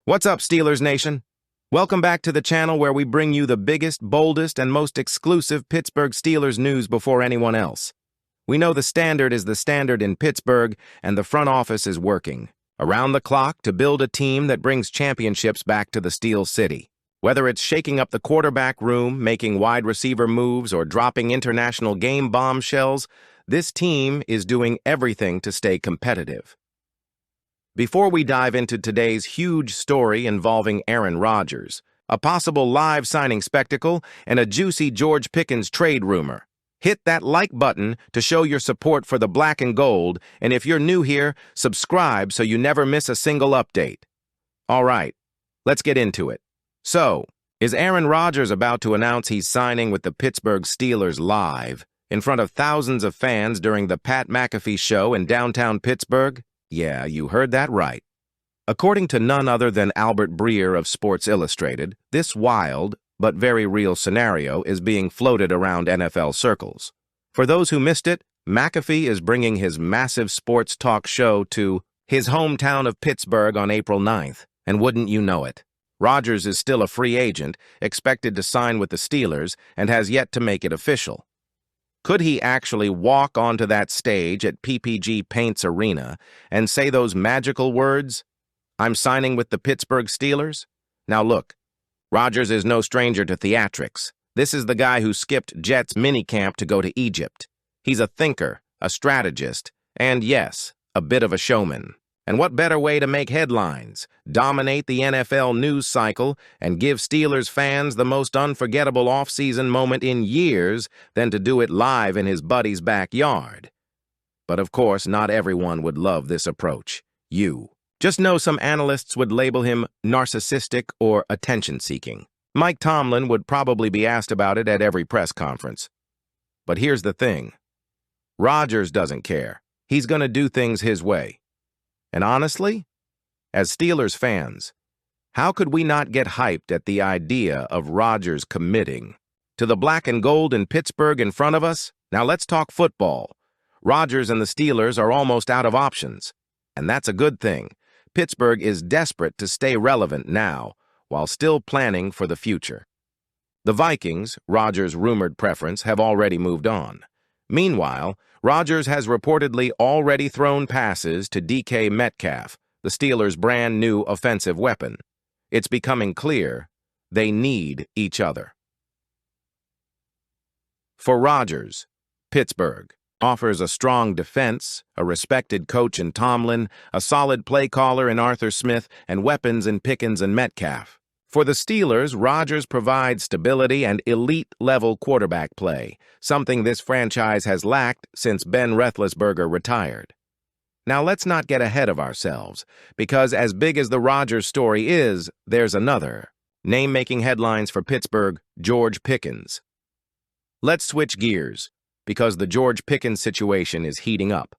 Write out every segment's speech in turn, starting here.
What's up, Steelers Nation? Welcome back to the channel where we bring you the biggest, boldest, and most exclusive Pittsburgh Steelers news before anyone else. We know the standard is the standard in Pittsburgh, and the front office is working around the clock to build a team that brings championships back to the Steel City. Whether it's shaking up the quarterback room, making wide receiver moves, or dropping international game bombshells, this team is doing everything to stay competitive. Before we dive into today's huge story involving Aaron Rodgers, a possible live signing spectacle, and a juicy George Pickens trade rumor, hit that like button to show your support for the black and gold, and if you're new here, subscribe so you never miss a single update. All right, let's get into it. So, is Aaron Rodgers about to announce he's signing with the Pittsburgh Steelers live in front of thousands of fans during the Pat McAfee show in downtown Pittsburgh? Yeah, you heard that right. According to none other than Albert Breer of Sports Illustrated, this wild but very real scenario is being floated around NFL circles. For those who missed it, McAfee is bringing his massive sports talk show to his hometown of Pittsburgh on April 9th, and wouldn't you know it, Rodgers is still a free agent, expected to sign with the Steelers, and has yet to make it official. Could he actually walk onto that stage at PPG Paints Arena and say those magical words, "I'm signing with the Pittsburgh Steelers"? Now look, Rodgers is no stranger to theatrics. This is the guy who skipped Jets minicamp to go to Egypt. He's a thinker, a strategist, and yes, a bit of a showman. And what better way to make headlines, dominate the NFL news cycle, and give Steelers fans the most unforgettable offseason moment in years than to do it live in his buddy's backyard? But of course, not everyone would love this approach. Just know some analysts would label him narcissistic or attention-seeking. Mike Tomlin would probably be asked about it at every press conference. But here's the thing. Rodgers doesn't care. He's going to do things his way. And honestly, as Steelers fans, how could we not get hyped at the idea of Rodgers committing to the black and gold in Pittsburgh in front of us? Now let's talk football. Rodgers and the Steelers are almost out of options, and that's a good thing. Pittsburgh is desperate to stay relevant now, while still planning for the future. The Vikings, Rodgers' rumored preference, have already moved on. Meanwhile, Rodgers has reportedly already thrown passes to DK Metcalf, the Steelers' brand new offensive weapon. It's becoming clear they need each other. For Rodgers, Pittsburgh offers a strong defense, a respected coach in Tomlin, a solid play caller in Arthur Smith, and weapons in Pickens and Metcalf. For the Steelers, Rodgers provides stability and elite-level quarterback play, something this franchise has lacked since Ben Roethlisberger retired. Now let's not get ahead of ourselves, because as big as the Rodgers story is, there's another. Name-making headlines for Pittsburgh, George Pickens. Let's switch gears, because the George Pickens situation is heating up.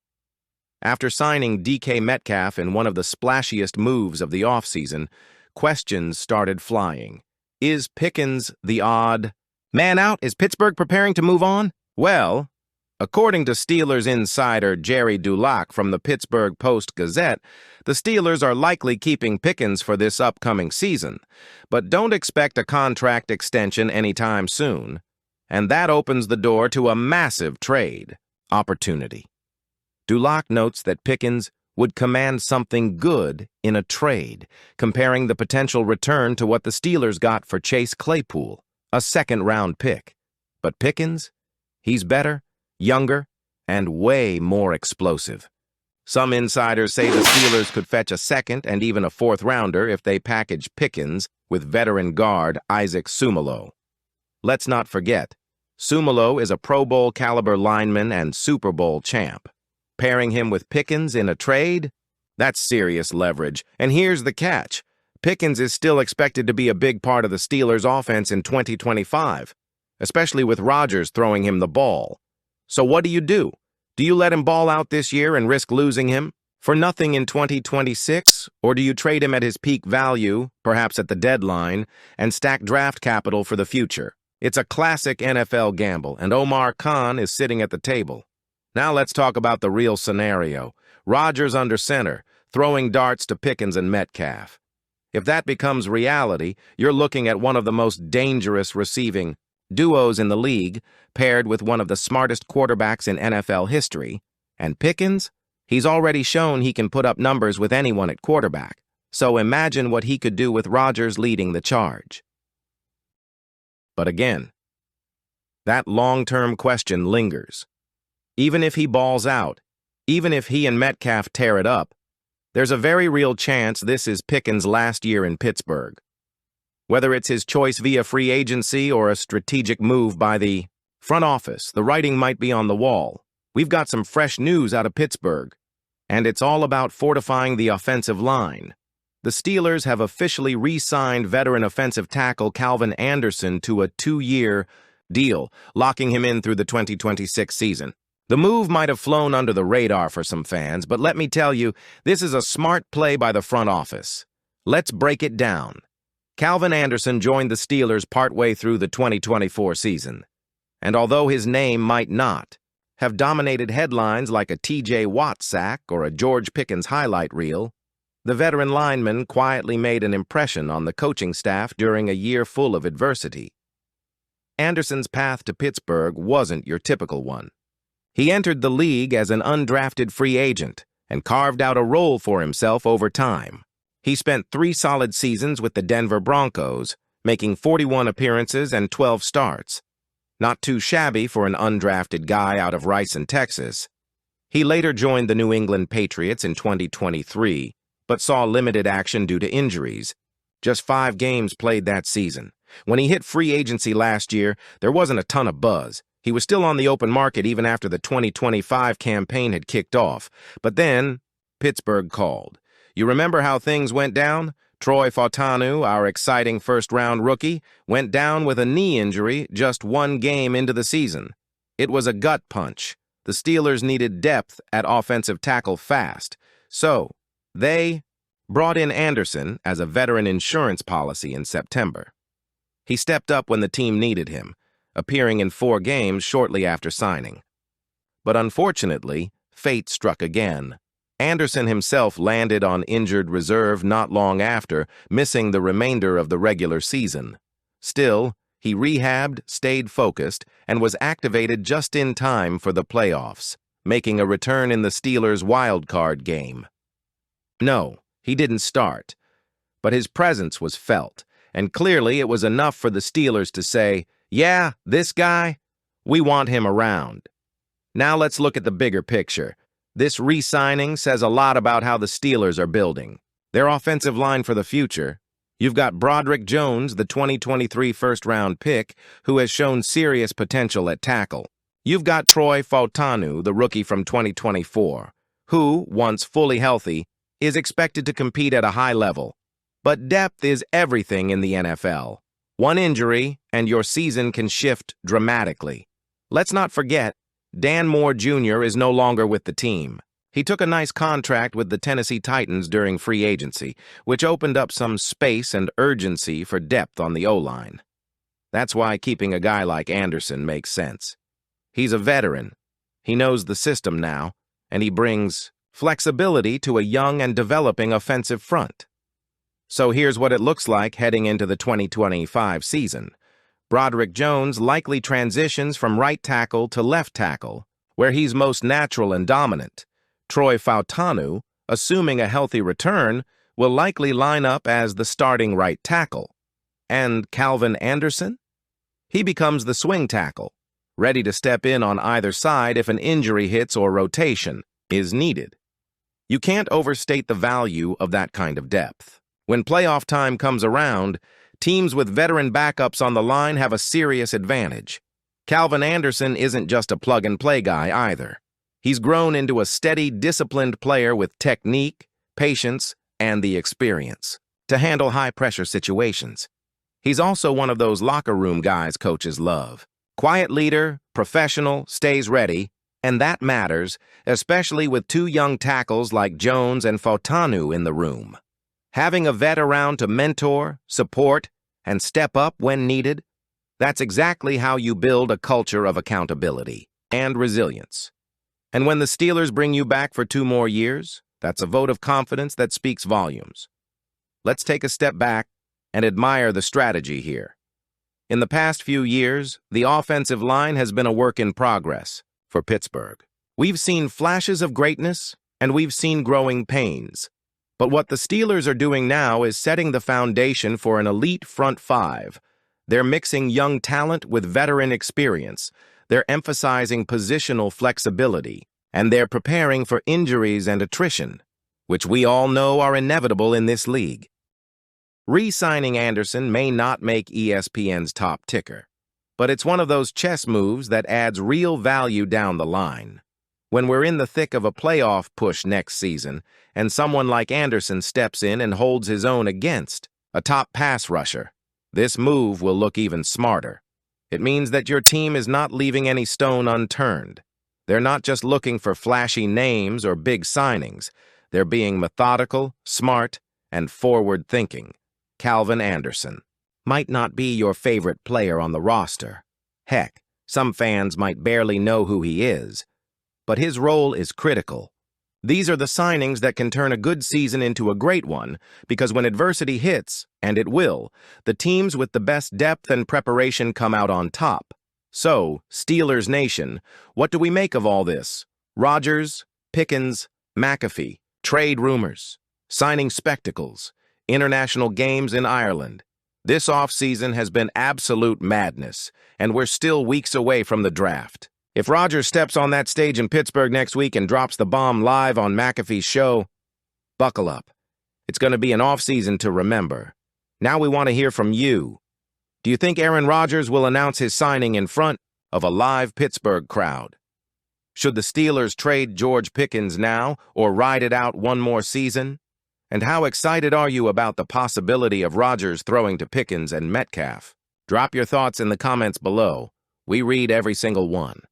After signing DK Metcalf in one of the splashiest moves of the offseason, questions started flying. Is Pickens the odd man out? Is Pittsburgh preparing to move on? Well, according to Steelers insider Jerry Dulac from the Pittsburgh Post-Gazette, the Steelers are likely keeping Pickens for this upcoming season, but don't expect a contract extension anytime soon. And that opens the door to a massive trade opportunity. Dulac notes that Pickens would command something good in a trade, comparing the potential return to what the Steelers got for Chase Claypool, a second-round pick. But Pickens? He's better, younger, and way more explosive. Some insiders say the Steelers could fetch a second and even a fourth-rounder if they package Pickens with veteran guard Isaac Seumalo. Let's not forget, Seumalo is a Pro Bowl-caliber lineman and Super Bowl champ. Pairing him with Pickens in a trade? That's serious leverage. And here's the catch. Pickens is still expected to be a big part of the Steelers' offense in 2025, especially with Rodgers throwing him the ball. So what do? Do you let him ball out this year and risk losing him for nothing in 2026? Or do you trade him at his peak value, perhaps at the deadline, and stack draft capital for the future? It's a classic NFL gamble, and Omar Khan is sitting at the table. Now let's talk about the real scenario. Rodgers under center, throwing darts to Pickens and Metcalf. If that becomes reality, you're looking at one of the most dangerous receiving duos in the league, paired with one of the smartest quarterbacks in NFL history. And Pickens? He's already shown he can put up numbers with anyone at quarterback. So imagine what he could do with Rodgers leading the charge. But again, that long-term question lingers. Even if he balls out, even if he and Metcalf tear it up, there's a very real chance this is Pickens' last year in Pittsburgh. Whether it's his choice via free agency or a strategic move by the front office, the writing might be on the wall. We've got some fresh news out of Pittsburgh, and it's all about fortifying the offensive line. The Steelers have officially re-signed veteran offensive tackle Calvin Anderson to a 2-year deal, locking him in through the 2026 season. The move might have flown under the radar for some fans, but let me tell you, this is a smart play by the front office. Let's break it down. Calvin Anderson joined the Steelers partway through the 2024 season, and although his name might not have dominated headlines like a T.J. Watt sack or a George Pickens highlight reel, the veteran lineman quietly made an impression on the coaching staff during a year full of adversity. Anderson's path to Pittsburgh wasn't your typical one. He entered the league as an undrafted free agent and carved out a role for himself over time. He spent 3 solid seasons with the Denver Broncos, making 41 appearances and 12 starts. Not too shabby for an undrafted guy out of Rice, Texas. He later joined the New England Patriots in 2023, but saw limited action due to injuries. Just 5 games played that season. When he hit free agency last year, there wasn't a ton of buzz. He was still on the open market even after the 2025 campaign had kicked off. But then, Pittsburgh called. You remember how things went down? Troy Fautanu, our exciting first-round rookie, went down with a knee injury just 1 game into the season. It was a gut punch. The Steelers needed depth at offensive tackle fast. So, they brought in Anderson as a veteran insurance policy in September. He stepped up when the team needed him, appearing in 4 games shortly after signing. But unfortunately, fate struck again. Anderson himself landed on injured reserve not long after, missing the remainder of the regular season. Still, he rehabbed, stayed focused, and was activated just in time for the playoffs, making a return in the Steelers' wildcard game. No, he didn't start, but his presence was felt, and clearly it was enough for the Steelers to say, yeah, this guy, we want him around. Now let's look at the bigger picture. This re-signing says a lot about how the Steelers are building their offensive line for the future. You've got Broderick Jones, the 2023 first-round pick, who has shown serious potential at tackle. You've got Troy Fautanu, the rookie from 2024, who, once fully healthy, is expected to compete at a high level. But depth is everything in the NFL. One injury, and your season can shift dramatically. Let's not forget, Dan Moore Jr. is no longer with the team. He took a nice contract with the Tennessee Titans during free agency, which opened up some space and urgency for depth on the O-line. That's why keeping a guy like Anderson makes sense. He's a veteran. He knows the system now, and he brings flexibility to a young and developing offensive front. So here's what it looks like heading into the 2025 season. Broderick Jones likely transitions from right tackle to left tackle, where he's most natural and dominant. Troy Fautanu, assuming a healthy return, will likely line up as the starting right tackle. And Calvin Anderson? He becomes the swing tackle, ready to step in on either side if an injury hits or rotation is needed. You can't overstate the value of that kind of depth. When playoff time comes around, teams with veteran backups on the line have a serious advantage. Calvin Anderson isn't just a plug-and-play guy either. He's grown into a steady, disciplined player with technique, patience, and the experience to handle high-pressure situations. He's also one of those locker room guys coaches love. Quiet leader, professional, stays ready, and that matters, especially with 2 young tackles like Jones and Fautanu in the room. Having a vet around to mentor, support, and step up when needed, that's exactly how you build a culture of accountability and resilience. And when the Steelers bring you back for 2 more years, that's a vote of confidence that speaks volumes. Let's take a step back and admire the strategy here. In the past few years, the offensive line has been a work in progress for Pittsburgh. We've seen flashes of greatness, and we've seen growing pains. But what the Steelers are doing now is setting the foundation for an elite front five. They're mixing young talent with veteran experience. They're emphasizing positional flexibility, and they're preparing for injuries and attrition, which we all know are inevitable in this league. Re-signing Anderson may not make ESPN's top ticker, but it's one of those chess moves that adds real value down the line. When we're in the thick of a playoff push next season, and someone like Anderson steps in and holds his own against a top pass rusher, this move will look even smarter. It means that your team is not leaving any stone unturned. They're not just looking for flashy names or big signings. They're being methodical, smart, and forward-thinking. Calvin Anderson might not be your favorite player on the roster. Heck, some fans might barely know who he is. But his role is critical. These are the signings that can turn a good season into a great one, because when adversity hits, and it will, the teams with the best depth and preparation come out on top. So, Steelers Nation, what do we make of all this? Rodgers, Pickens, McAfee, trade rumors, signing spectacles, international games in Ireland. This offseason has been absolute madness, and we're still weeks away from the draft. If Rodgers steps on that stage in Pittsburgh next week and drops the bomb live on McAfee's show, buckle up. It's going to be an offseason to remember. Now we want to hear from you. Do you think Aaron Rodgers will announce his signing in front of a live Pittsburgh crowd? Should the Steelers trade George Pickens now or ride it out one more season? And how excited are you about the possibility of Rodgers throwing to Pickens and Metcalf? Drop your thoughts in the comments below. We read every single one.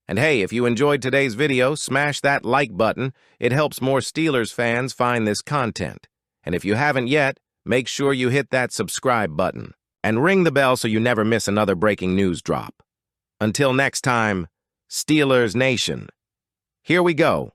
And hey, if you enjoyed today's video, smash that like button. It helps more Steelers fans find this content. And if you haven't yet, make sure you hit that subscribe button and ring the bell so you never miss another breaking news drop. Until next time, Steelers Nation, here we go.